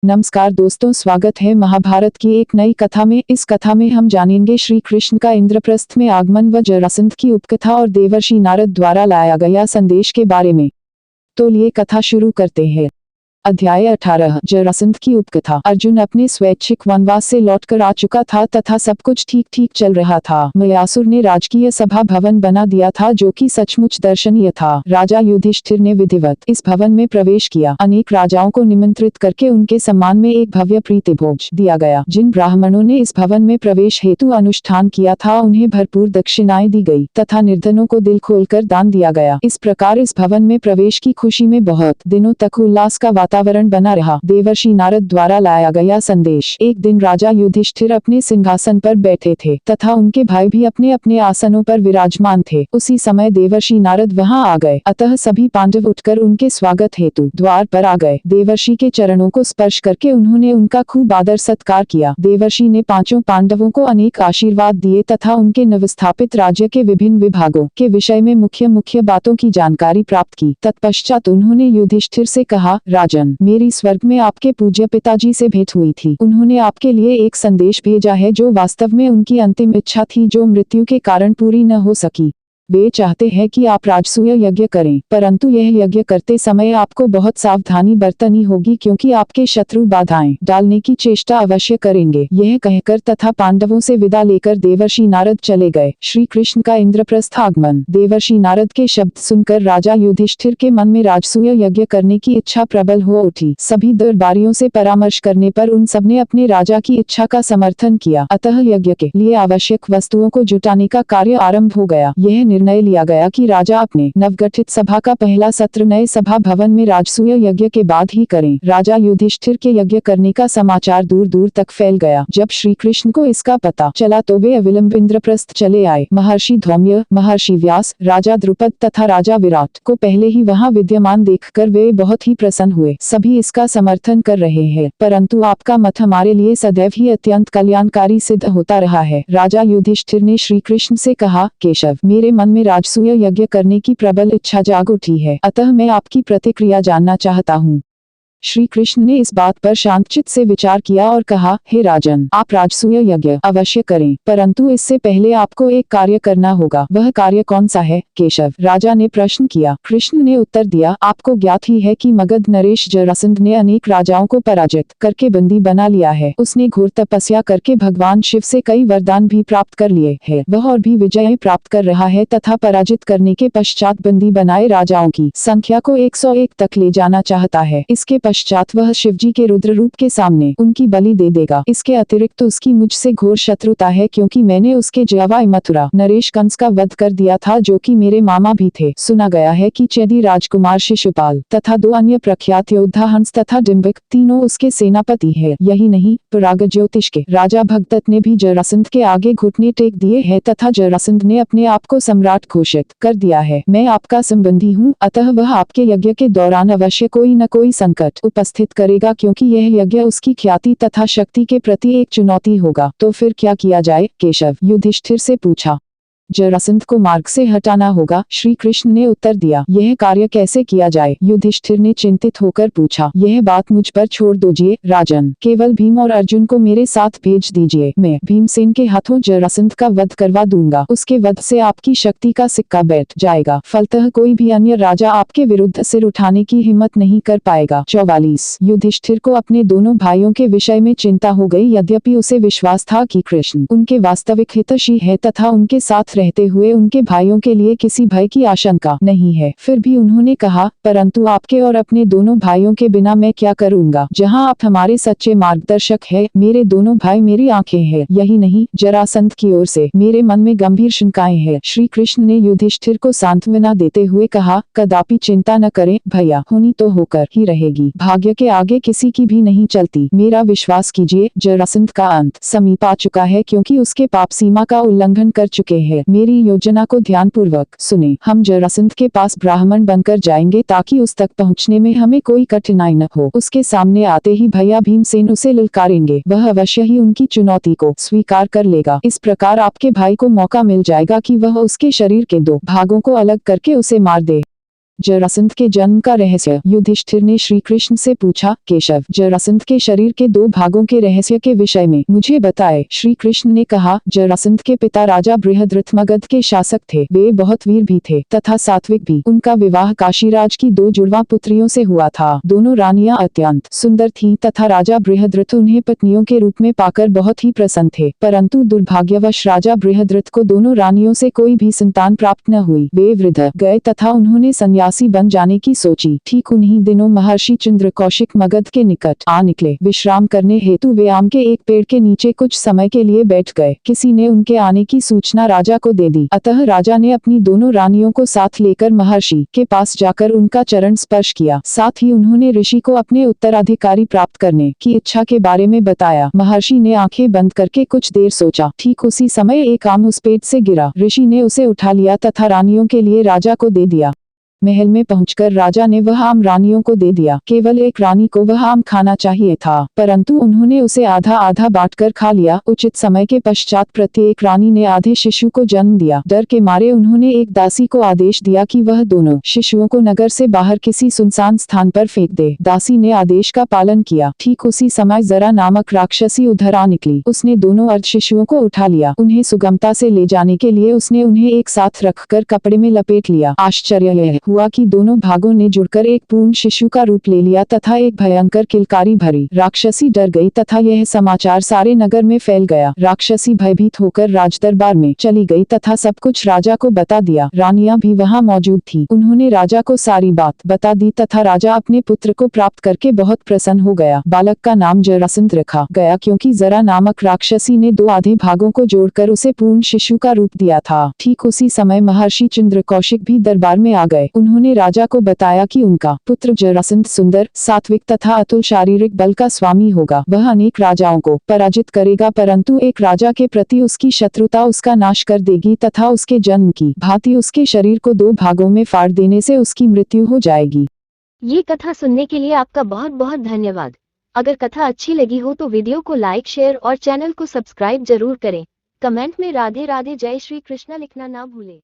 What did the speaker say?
नमस्कार दोस्तों, स्वागत है महाभारत की एक नई कथा में। इस कथा में हम जानेंगे श्री कृष्ण का इंद्रप्रस्थ में आगमन व जरासंध की उपकथा और देवर्षि नारद द्वारा लाया गया संदेश के बारे में। तो ये कथा शुरू करते हैं। अध्याय 18 जरासंध की उपकथा। अर्जुन अपने स्वैच्छिक वनवास से लौटकर आ चुका था तथा सब कुछ ठीक ठीक चल रहा था। मयासुर ने राजकीय सभा भवन बना दिया था जो कि सचमुच दर्शनीय था। राजा युधिष्ठिर ने विधिवत इस भवन में प्रवेश किया। अनेक राजाओं को निमंत्रित करके उनके सम्मान में एक भव्य प्रीतिभोज दिया गया। जिन ब्राह्मणों ने इस भवन में प्रवेश हेतु अनुष्ठान किया था उन्हें भरपूर दक्षिणाएं दी गई तथा निर्धनों को दिल खोलकर दान दिया गया। इस प्रकार इस भवन में प्रवेश की खुशी में बहुत दिनों तक उल्लास का वातावरण बना रहा। देवर्षि नारद द्वारा लाया गया संदेश। एक दिन राजा युधिष्ठिर अपने सिंहासन पर बैठे थे तथा उनके भाई भी अपने अपने आसनों पर विराजमान थे। उसी समय देवर्षि नारद वहां आ गए, अतः सभी पांडव उठकर उनके स्वागत हेतु द्वार पर आ गए। देवर्षि के चरणों को स्पर्श करके उन्होंने उनका खूब आदर सत्कार किया। देवर्षि ने पांचों पांडवों को अनेक आशीर्वाद दिए तथा उनके नवस्थापित राज्य के विभिन्न विभागों के विषय में मुख्य मुख्य बातों की जानकारी प्राप्त की। तत्पश्चात उन्होंने युधिष्ठिर से कहा, राजन, मेरी स्वर्ग में आपके पूज्य पिताजी से भेंट हुई थी। उन्होंने आपके लिए एक संदेश भेजा है जो वास्तव में उनकी अंतिम इच्छा थी जो मृत्यु के कारण पूरी न हो सकी। वे चाहते हैं कि आप राजसूय यज्ञ करें, परंतु यह यज्ञ करते समय आपको बहुत सावधानी बरतनी होगी क्योंकि आपके शत्रु बाधाएं डालने की चेष्टा अवश्य करेंगे। यह कहकर तथा पांडवों से विदा लेकर देवर्षि नारद चले गए। श्री कृष्ण का इंद्रप्रस्थ आगमन। देवर्षि नारद के शब्द सुनकर राजा युधिष्ठिर के मन में राजसूय यज्ञ करने की इच्छा प्रबल हो उठी। सभी दरबारियों से परामर्श करने पर उन सबने अपने राजा की इच्छा का समर्थन किया, अतः यज्ञ के लिए आवश्यक वस्तुओं को जुटाने का कार्य आरंभ हो गया। यह निर्णय लिया गया कि राजा अपने नवगठित सभा का पहला सत्र नए सभा भवन में राजसूय यज्ञ के बाद ही करें। राजा युधिष्ठिर के यज्ञ करने का समाचार दूर दूर तक फैल गया। जब श्री कृष्ण को इसका पता चला तो वे अविलंब इंद्रप्रस्थ चले आए। महर्षि धौम्य, महर्षि व्यास, राजा द्रुपद तथा राजा विराट को पहले ही वहां विद्यमान देखकर वे बहुत ही प्रसन्न हुए। सभी इसका समर्थन कर रहे हैं, परंतु आपका मत हमारे लिए सदैव ही अत्यंत कल्याणकारी सिद्ध होता रहा है। राजा युधिष्ठिर ने श्री कृष्ण से कहा, केशव, मेरे मन में राजसूय यज्ञ करने की प्रबल इच्छा जाग उठी है, अतः मैं आपकी प्रतिक्रिया जानना चाहता हूँ। श्री कृष्ण ने इस बात पर शांतचित्त से विचार किया और कहा, हे राजन, आप राजसूय यज्ञ अवश्य करें, परंतु इससे पहले आपको एक कार्य करना होगा। वह कार्य कौन सा है, केशव? राजा ने प्रश्न किया। कृष्ण ने उत्तर दिया, आपको ज्ञात ही है कि मगध नरेश जरासंध ने अनेक राजाओं को पराजित करके बंदी बना लिया है। उसने घोर तपस्या करके भगवान शिव से कई वरदान भी प्राप्त कर लिए हैं। वह और भी विजय प्राप्त कर रहा है तथा पराजित करने के पश्चात बंदी बनाए राजाओं की संख्या को 101 तक ले जाना चाहता है। इसके पश्चात वह शिवजी के रुद्र रूप के सामने उनकी बलि दे देगा। इसके अतिरिक्त उसकी मुझसे घोर शत्रुता है क्योंकि मैंने उसके जवाई मथुरा नरेश कंस का वध कर दिया था जो कि मेरे मामा भी थे। सुना गया है कि चेदी राजकुमार शिशुपाल तथा 2 अन्य प्रख्यात योद्धा हंस तथा डिम्बिक तीनों उसके सेनापति हैं। यही नहीं, पराग ज्योतिष के राजा भगदत्त ने भी जरासंध के आगे घुटने टेक दिए हैं तथा जरासंध ने अपने आप को सम्राट घोषित कर दिया है। मैं आपका संबंधी हूँ, अतः वह आपके यज्ञ के दौरान अवश्य कोई न कोई संकट उपस्थित करेगा क्योंकि यह यज्ञ उसकी ख्याति तथा शक्ति के प्रति एक चुनौती होगा। तो फिर क्या किया जाए, केशव? युधिष्ठिर से पूछा। जरासंध को मार्ग से हटाना होगा, श्री कृष्ण ने उत्तर दिया। यह कार्य कैसे किया जाए? युधिष्ठिर ने चिंतित होकर पूछा। यह बात मुझ पर छोड़ दीजिए राजन, केवल भीम और अर्जुन को मेरे साथ भेज दीजिए। मैं भीमसेन के हाथों जरासंध का वध करवा दूंगा। उसके वध से आपकी शक्ति का सिक्का बैठ जाएगा, फलतः कोई भी अन्य राजा आपके विरुद्ध सिर उठाने की हिम्मत नहीं कर पाएगा। 44 युधिष्ठिर को अपने दोनों भाइयों के विषय में चिंता हो गई, यद्यपि उसे विश्वास था कि कृष्ण उनके वास्तविक हितैषी है तथा उनके साथ रहते हुए उनके भाइयों के लिए किसी भय की आशंका नहीं है। फिर भी उन्होंने कहा, परंतु आपके और अपने दोनों भाइयों के बिना मैं क्या करूंगा? जहां आप हमारे सच्चे मार्गदर्शक हैं, मेरे दोनों भाई मेरी आंखें हैं। यही नहीं, जरासंध की ओर से मेरे मन में गंभीर शंकाएं हैं। श्री कृष्ण ने युधिष्ठिर को सांत्वना देते हुए कहा, कदापि चिंता न करें भैया, होनी तो होकर ही रहेगी। भाग्य के आगे किसी की भी नहीं चलती। मेरा विश्वास कीजिए, जरासंध का अंत समीप आ चुका है क्योंकि उसके पाप सीमा का उल्लंघन कर चुके हैं। मेरी योजना को ध्यानपूर्वक सुने। हम जरासंध के पास ब्राह्मण बनकर जाएंगे ताकि उस तक पहुंचने में हमें कोई कठिनाई न हो। उसके सामने आते ही भैया भीमसेन उसे ललकारेंगे। वह अवश्य ही उनकी चुनौती को स्वीकार कर लेगा। इस प्रकार आपके भाई को मौका मिल जाएगा कि वह उसके शरीर के 2 भागों को अलग करके उसे मार दे। जरासंध के जन्म का रहस्य। युधिष्ठिर ने श्री कृष्ण से पूछा, केशव, जरासंध के शरीर के 2 भागों के रहस्य के विषय में मुझे बताए। श्री कृष्ण ने कहा, जरासंध के पिता राजा बृहद्रथ मगध के शासक थे। वे बहुत वीर भी थे तथा सात्विक भी। उनका विवाह काशीराज की 2 जुड़वा पुत्रियों से हुआ था। दोनों रानियां अत्यंत सुंदर थीं तथा राजा बृहद्रथ उन्हें पत्नियों के रूप में पाकर बहुत ही प्रसन्न थे। परंतु दुर्भाग्यवश राजा बृहद्रथ को दोनों रानियों से कोई भी संतान प्राप्त न हुई। वे वृद्ध गए तथा उन्होंने सन्यासी बन जाने की सोची। ठीक उन्हीं दिनों महर्षि चंद्रकौशिक मगध के निकट आ निकले। विश्राम करने हेतु वे आम के एक पेड़ के नीचे कुछ समय के लिए बैठ गए। किसी ने उनके आने की सूचना राजा को दे दी। अतः राजा ने अपनी दोनों रानियों को साथ लेकर महर्षि के पास जाकर उनका चरण स्पर्श किया। साथ ही उन्होंने ऋषि को अपने उत्तराधिकारी प्राप्त करने की इच्छा के बारे में बताया। महर्षि ने आंखें बंद करके कुछ देर सोचा। ठीक उसी समय एक आम उस पेड़ से गिरा। ऋषि ने उसे उठा लिया तथा रानियों के लिए राजा को दे दिया। महल में पहुंचकर राजा ने वह आम रानियों को दे दिया। केवल एक रानी को वह आम खाना चाहिए था, परंतु उन्होंने उसे आधा आधा बांटकर खा लिया। उचित समय के पश्चात प्रत्येक रानी ने आधे शिशु को जन्म दिया। डर के मारे उन्होंने एक दासी को आदेश दिया कि वह दोनों शिशुओं को नगर से बाहर किसी सुनसान स्थान पर फेंक दे। दासी ने आदेश का पालन किया। ठीक उसी समय जरा नामक राक्षसी उधर आ निकली। उसने दोनों अर्ध शिशुओं को उठा लिया। उन्हें सुगमता से ले जाने के लिए उसने उन्हें एक साथ रखकर कपड़े में लपेट लिया। आश्चर्य यह हुआ कि दोनों भागों ने जुड़कर एक पूर्ण शिशु का रूप ले लिया तथा एक भयंकर किलकारी भरी। राक्षसी डर गई तथा यह समाचार सारे नगर में फैल गया। राक्षसी भयभीत होकर राजदरबार में चली गई तथा सब कुछ राजा को बता दिया। रानियां भी वहां मौजूद थीं। उन्होंने राजा को सारी बात बता दी तथा राजा अपने पुत्र को प्राप्त करके बहुत प्रसन्न हो गया। बालक का नाम जरासंध रखा गया क्योंकि जरा नामक राक्षसी ने 2 आधे भागों को जोड़कर उसे पूर्ण शिशु का रूप दिया था। ठीक उसी समय महर्षि चंद्रकौशिक भी दरबार में आ गए। उन्होंने राजा को बताया कि उनका पुत्र जरासंध सुंदर, सात्विक तथा अतुल शारीरिक बल का स्वामी होगा। वह अनेक राजाओं को पराजित करेगा, परंतु एक राजा के प्रति उसकी शत्रुता उसका नाश कर देगी तथा उसके जन्म की भांति उसके शरीर को 2 भागों में फाड़ देने से उसकी मृत्यु हो जाएगी। ये कथा सुनने के लिए आपका बहुत बहुत धन्यवाद। अगर कथा अच्छी लगी हो तो वीडियो को लाइक, शेयर और चैनल को सब्सक्राइब जरूर करें। कमेंट में राधे राधे जय श्री कृष्णा लिखना ना भूलें।